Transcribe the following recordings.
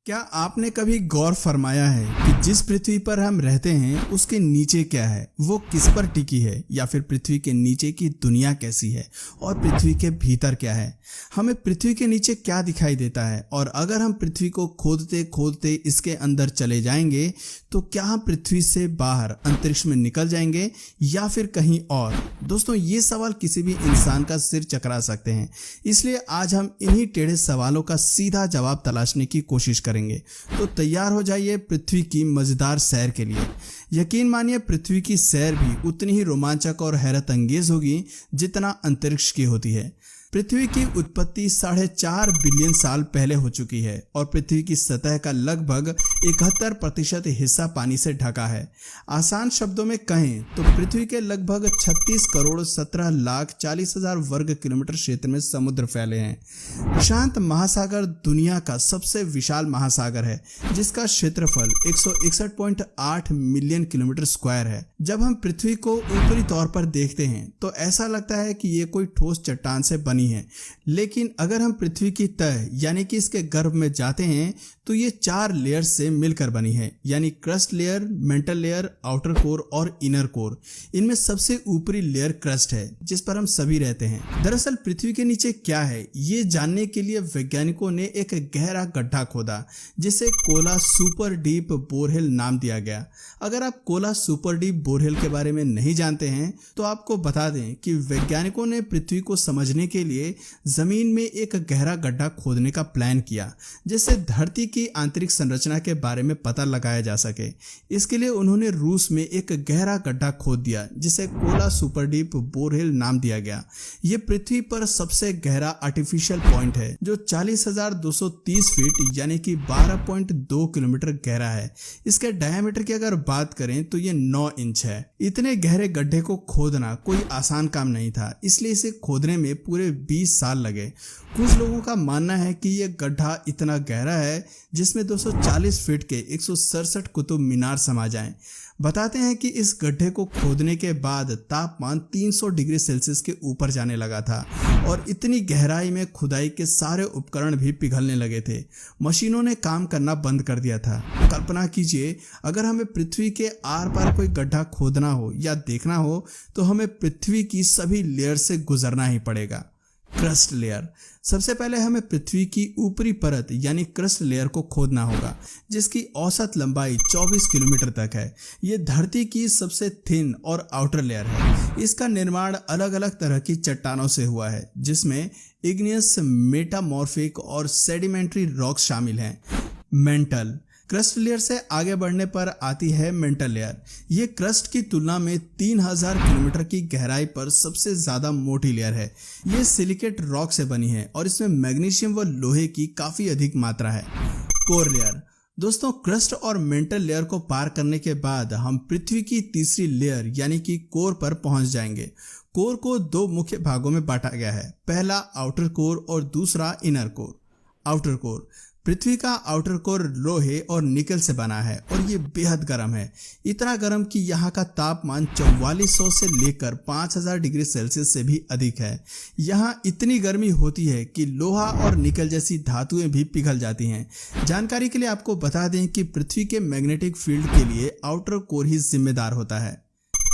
क्या आपने कभी गौर फरमाया है कि जिस पृथ्वी पर हम रहते हैं उसके नीचे क्या है, वो किस पर टिकी है, या फिर पृथ्वी के नीचे की दुनिया कैसी है और पृथ्वी के भीतर क्या है। हमें पृथ्वी के नीचे क्या दिखाई देता है, और अगर हम पृथ्वी को खोदते खोदते इसके अंदर चले जाएंगे तो क्या हम पृथ्वी से बाहर अंतरिक्ष में निकल जाएंगे या फिर कहीं और। दोस्तों, ये सवाल किसी भी इंसान का सिर चकरा सकते हैं, इसलिए आज हम इन्हीं टेढ़े सवालों का सीधा जवाब तलाशने की कोशिश करेंगे। तो तैयार हो जाइए पृथ्वी की मजेदार सैर के लिए। यकीन मानिए, पृथ्वी की सैर भी उतनी ही रोमांचक और हैरत अंगेज होगी जितना अंतरिक्ष की होती है। पृथ्वी की उत्पत्ति 4.5 बिलियन साल पहले हो चुकी है और पृथ्वी की सतह का लगभग 71% हिस्सा पानी से ढका है। आसान शब्दों में कहें तो पृथ्वी के लगभग 36 करोड़ 17 लाख 40 हजार वर्ग किलोमीटर क्षेत्र में समुद्र फैले हैं। प्रशांत महासागर दुनिया का सबसे विशाल महासागर है, जिसका क्षेत्रफल 161.8 मिलियन किलोमीटर स्क्वायर है। जब हम पृथ्वी को ऊपरी तौर पर देखते हैं तो ऐसा लगता है कि ये कोई ठोस चट्टान से बनी है, लेकिन अगर हम पृथ्वी की तह यानी कि इसके गर्भ में जाते हैं तो ये 4 लेयर से मिलकर बनी है, यानी crust layer, mental layer, outer core और इनर कोर। इनमें सबसे ऊपरी लेयर क्रस्ट है, जिस पर हम सभी रहते हैं। दरअसल पृथ्वी के नीचे क्या है, ये जानने के लिए वैज्ञानिकों ने एक गहरा गड्ढा खोदा, जिसे कोला सुपर डीप बोरवेल नाम दिया गया। अगर आप कोला सुपर डीप बोरवेल के बारे में नहीं जानते हैं तो आपको बता दें कि वैज्ञानिकों ने पृथ्वी को समझने के लिए जमीन में एक गहरा गड्ढा खोदने का प्लान किया, जिससे धरती की आंतरिक संरचना के बारे में पता लगाया जा सके। इसके लिए उन्होंने रूस में एक गहरा गड्ढा खोद दिया, जिसे कोला सुपर डीप बोरवेल नाम दिया गया। यह पृथ्वी पर सबसे गहरा आर्टिफिशियल पॉइंट है, जो 40,230 फीट यानी कि 12.2 किलोमीटर गहरा है। इसके डायमीटर की अगर बात करें तो ये 9 इंच है। इतने गहरे गड्ढे को खोदना कोई आसान काम नहीं था, इसलिए इसे खोदने में पूरे 20 साल लगे। कुछ लोगों का मानना है कि यह गड्ढा इतना गहरा है जिसमें 240 फीट के 167 कुतुब मीनार समा जाएं। बताते हैं कि इस गड्ढे को खोदने के बाद तापमान 300 डिग्री सेल्सियस के ऊपर जाने लगा था और इतनी गहराई में खुदाई के सारे उपकरण भी पिघलने लगे थे। मशीनों ने काम करना बंद कर दिया था। कल्पना कीजिए, अगर हमें पृथ्वी के आर पार कोई गड्ढा खोदना हो या देखना हो तो हमें पृथ्वी की सभी लेयर से गुजरना ही पड़ेगा। Crust layer. सबसे पहले हमें पृथ्वी की ऊपरी परत यानी क्रस्ट लेयर को खोदना होगा, जिसकी औसत लंबाई 24 किलोमीटर तक है। ये धरती की सबसे थिन और आउटर लेयर है। इसका निर्माण अलग अलग तरह की चट्टानों से हुआ है, जिसमें इग्नियस, मेटामॉर्फिक और सेडिमेंट्री रॉक्स शामिल हैं। मेंटल। क्रस्ट लेयर से आगे बढ़ने पर आती है मेंटल लेयर। ये क्रस्ट की तुलना में 3000 किलोमीटर की गहराई पर सबसे ज्यादा मोटी लेयर है। ये सिलिकेट रॉक से बनी है और इसमें मैग्नीशियम व लोहे की काफी अधिक मात्रा है। Core layer. दोस्तों, क्रस्ट और मेंटल लेयर को पार करने के बाद हम पृथ्वी की तीसरी लेयर यानी कि कोर पर पहुंच जाएंगे। कोर को 2 मुख्य भागों में बांटा गया है, पहला आउटर कोर और दूसरा इनर कोर। Outer core. पृथ्वी का आउटर कोर लोहे और निकल से बना है और ये बेहद गर्म है। इतना गर्म कि यहाँ का तापमान 4400 से लेकर 5000 डिग्री सेल्सियस से भी अधिक है। यहाँ इतनी गर्मी होती है कि लोहा और निकल जैसी धातुएं भी पिघल जाती हैं। जानकारी के लिए आपको बता दें कि पृथ्वी के मैग्नेटिक फील्ड के लिए आउटर कोर ही जिम्मेदार होता है।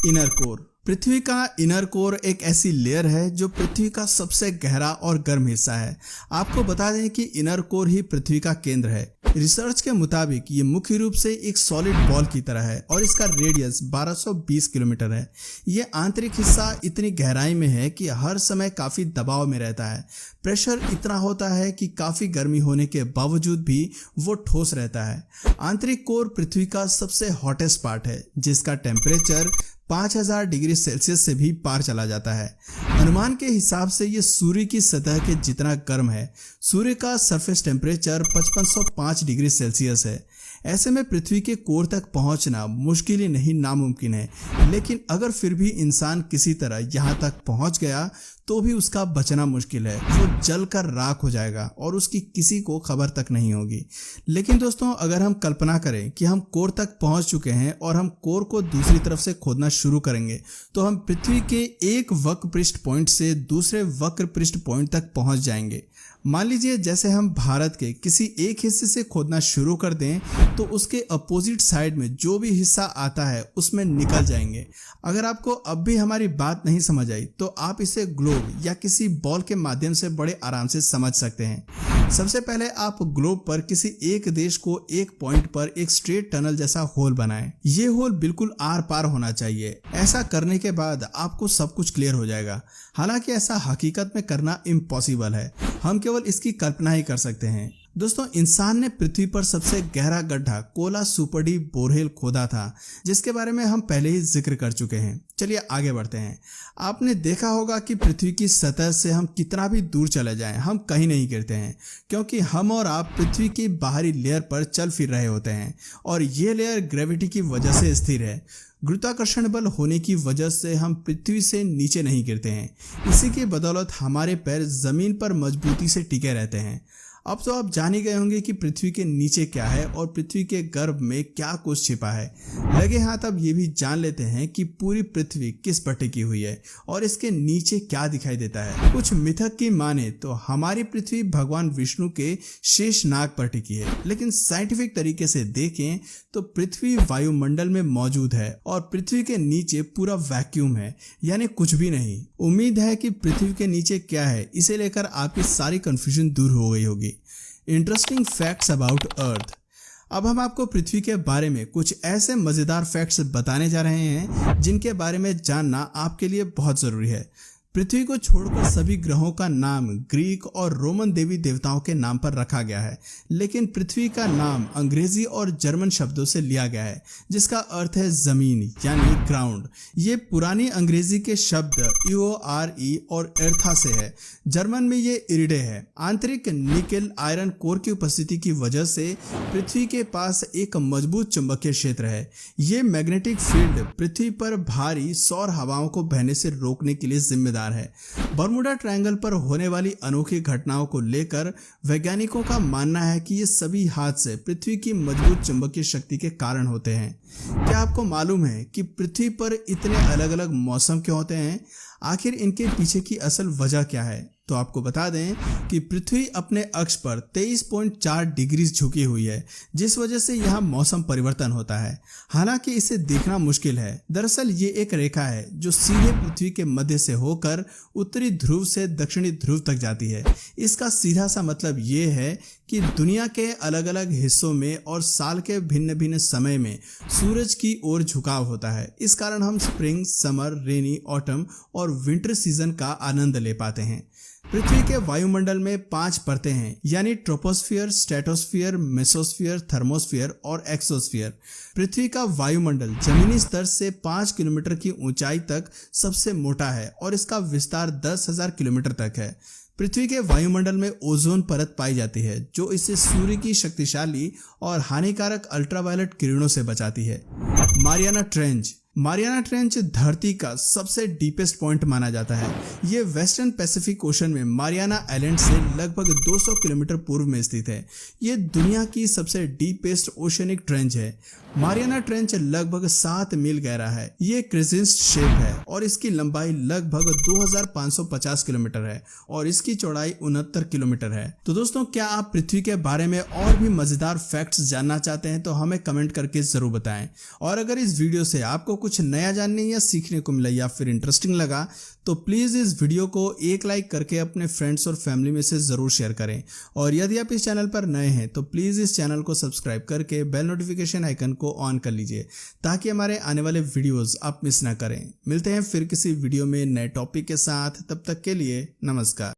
Inner core. पृथ्वी का इनर कोर एक ऐसी लेयर है जो पृथ्वी का सबसे गहरा और गर्म हिस्सा है। आपको बता दें कि इनर कोर ही पृथ्वी का केंद्र है। रिसर्च के मुताबिक ये मुख्य रूप से एक सॉलिड बॉल की तरह है और इसका रेडियस 1220 किलोमीटर है। ये आंतरिक हिस्सा इतनी गहराई में है कि हर समय काफी दबाव में रहता है। प्रेशर इतना होता है कि काफी गर्मी होने के बावजूद भी वो ठोस रहता है। आंतरिक कोर पृथ्वी का सबसे हॉटेस्ट पार्ट है, जिसका टेम्परेचर 5000 डिग्री सेल्सियस से भी पार चला जाता है। अनुमान के हिसाब से ये सूर्य की सतह के जितना गर्म है। सूर्य का सरफेस टेम्परेचर 5505 डिग्री सेल्सियस है। ऐसे में पृथ्वी के कोर तक पहुंचना मुश्किल ही नहीं, नामुमकिन है। लेकिन अगर फिर भी इंसान किसी तरह यहाँ तक पहुंच गया तो भी उसका बचना मुश्किल है। वो जलकर राख हो जाएगा और उसकी किसी को खबर तक नहीं होगी। लेकिन दोस्तों, अगर हम कल्पना करें कि हम कोर तक पहुंच चुके हैं और हम कोर को दूसरी तरफ से खोदना शुरू करेंगे तो हम पृथ्वी के एक वक्र पृष्ठ पॉइंट से दूसरे वक्र पृष्ठ पॉइंट तक पहुंच जाएंगे। मान लीजिए जैसे हम भारत के किसी एक हिस्से से खोदना शुरू कर दें तो उसके अपोजिट साइड में जो भी हिस्सा आता है उसमें निकल जाएंगे। अगर आपको अब भी हमारी बात नहीं समझ आई तो आप इसे ग्लोब या किसी बॉल के माध्यम से बड़े आराम से समझ सकते हैं। सबसे पहले आप ग्लोब पर किसी एक देश को एक पॉइंट पर एक स्ट्रेट टनल जैसा होल बनाएं। ये होल बिल्कुल आर पार होना चाहिए। ऐसा करने के बाद आपको सब कुछ क्लियर हो जाएगा। हालांकि ऐसा हकीकत में करना इम्पॉसिबल है, हम केवल इसकी कल्पना ही कर सकते हैं। दोस्तों, इंसान ने पृथ्वी पर सबसे गहरा गड्ढा कोला सुपर डीप बोरवेल खोदा था, जिसके बारे में हम पहले ही जिक्र कर चुके हैं। चलिए आगे बढ़ते हैं। आपने देखा होगा कि पृथ्वी की सतह से हम कितना भी दूर चले जाएं, हम कहीं नहीं गिरते हैं, क्योंकि हम और आप पृथ्वी की बाहरी लेयर पर चल फिर रहे होते हैं और ये लेयर ग्रेविटी की वजह से स्थिर है। गुरुत्वाकर्षण बल होने की वजह से हम पृथ्वी से नीचे नहीं गिरते हैं। इसी की बदौलत हमारे पैर जमीन पर मजबूती से टिके रहते हैं। अब तो आप जान ही गए होंगे कि पृथ्वी के नीचे क्या है और पृथ्वी के गर्भ में क्या कुछ छिपा है। लगे हाथ अब ये भी जान लेते हैं कि पूरी पृथ्वी किस पर टिकी हुई है और इसके नीचे क्या दिखाई देता है। कुछ मिथक की माने तो हमारी पृथ्वी भगवान विष्णु के शेष नाग पर टिकी है, लेकिन साइंटिफिक तरीके से देखें तो पृथ्वी वायुमंडल में मौजूद है और पृथ्वी के नीचे पूरा वैक्यूम है, यानी कुछ भी नहीं। उम्मीद है कि पृथ्वी के नीचे क्या है इसे लेकर आपकी सारी कंफ्यूजन दूर हो गई होगी। Interesting facts about earth. अब हम आपको पृथ्वी के बारे में कुछ ऐसे मजेदार फैक्ट्स बताने जा रहे हैं जिनके बारे में जानना आपके लिए बहुत जरूरी है। पृथ्वी को छोड़कर सभी ग्रहों का नाम ग्रीक और रोमन देवी देवताओं के नाम पर रखा गया है, लेकिन पृथ्वी का नाम अंग्रेजी और जर्मन शब्दों से लिया गया है, जिसका अर्थ है जमीन यानी ग्राउंड। ये पुरानी अंग्रेजी के शब्द EORE और एर्था से है। जर्मन में ये इरिडे है। आंतरिक निकेल आयरन कोर की उपस्थिति की वजह से पृथ्वी के पास एक मजबूत चुंबकीय क्षेत्र है। ये मैग्नेटिक फील्ड पृथ्वी पर भारी सौर हवाओं को बहने से रोकने के लिए जिम्मेदार है। बर्मुडा ट्रायंगल पर होने वाली अनोखी घटनाओं को लेकर वैज्ञानिकों का मानना है कि ये सभी हादसे पृथ्वी की मजबूत चुंबकीय शक्ति के कारण होते हैं। क्या आपको मालूम है कि पृथ्वी पर इतने अलग अलग मौसम क्यों होते हैं? आखिर इनके पीछे की असल वजह क्या है? तो आपको बता दें कि पृथ्वी अपने अक्ष पर 23.4 डिग्री झुकी हुई है, जिस वजह से यहाँ मौसम परिवर्तन होता है। हालांकि इसे देखना मुश्किल है। दरअसल ये एक रेखा है जो सीधे पृथ्वी के मध्य से होकर उत्तरी ध्रुव से दक्षिणी ध्रुव तक जाती है। इसका सीधा सा मतलब ये है कि दुनिया के अलग अलग हिस्सों में और साल के भिन्न भिन्न समय में सूरज की ओर झुकाव होता है। इस कारण हम स्प्रिंग, समर, रेनी, ऑटम और विंटर सीजन का आनंद ले पाते हैं। पृथ्वी के वायुमंडल में 5 परतें हैं, यानी ट्रोपोस्फियर, स्ट्रेटोस्फियर, मेसोस्फियर, थर्मोस्फियर और एक्सोस्फियर। पृथ्वी का वायुमंडल जमीनी स्तर से 5 किलोमीटर की ऊंचाई तक सबसे मोटा है और इसका विस्तार 10,000 किलोमीटर तक है। पृथ्वी के वायुमंडल में ओजोन परत पाई जाती है, जो इसे सूर्य की शक्तिशाली और हानिकारक अल्ट्रावायलेट किरणों से बचाती है। Mariana trench. मारियाना ट्रेंच धरती का सबसे डीपेस्ट पॉइंट माना जाता है। ये वेस्टर्न पैसिफिक ओशन में मारियाना आइलैंड से लगभग 200 किलोमीटर पूर्व में स्थित है। ये दुनिया की सबसे डीपेस्ट ओशनिक ट्रेंच है। मारियाना ट्रेंच लगभग 7 मील गहरा है। ये क्रेसेंट शेप है और इसकी लंबाई लगभग 2550 किलोमीटर है और इसकी चौड़ाई 69 किलोमीटर है। तो दोस्तों, क्या आप पृथ्वी के बारे में और भी मजेदार फैक्ट्स जानना चाहते हैं तो हमें कमेंट करके जरूर बताएं। और अगर इस वीडियो से आपको कुछ नया जानने या सीखने को मिला या फिर इंटरेस्टिंग लगा तो प्लीज़ इस वीडियो को एक लाइक करके अपने फ्रेंड्स और फैमिली में से ज़रूर शेयर करें। और यदि आप इस चैनल पर नए हैं तो प्लीज़ इस चैनल को सब्सक्राइब करके बेल नोटिफिकेशन आइकन को ऑन कर लीजिए, ताकि हमारे आने वाले वीडियोस आप मिस ना करें। मिलते हैं फिर किसी वीडियो में नए टॉपिक के साथ। तब तक के लिए नमस्कार।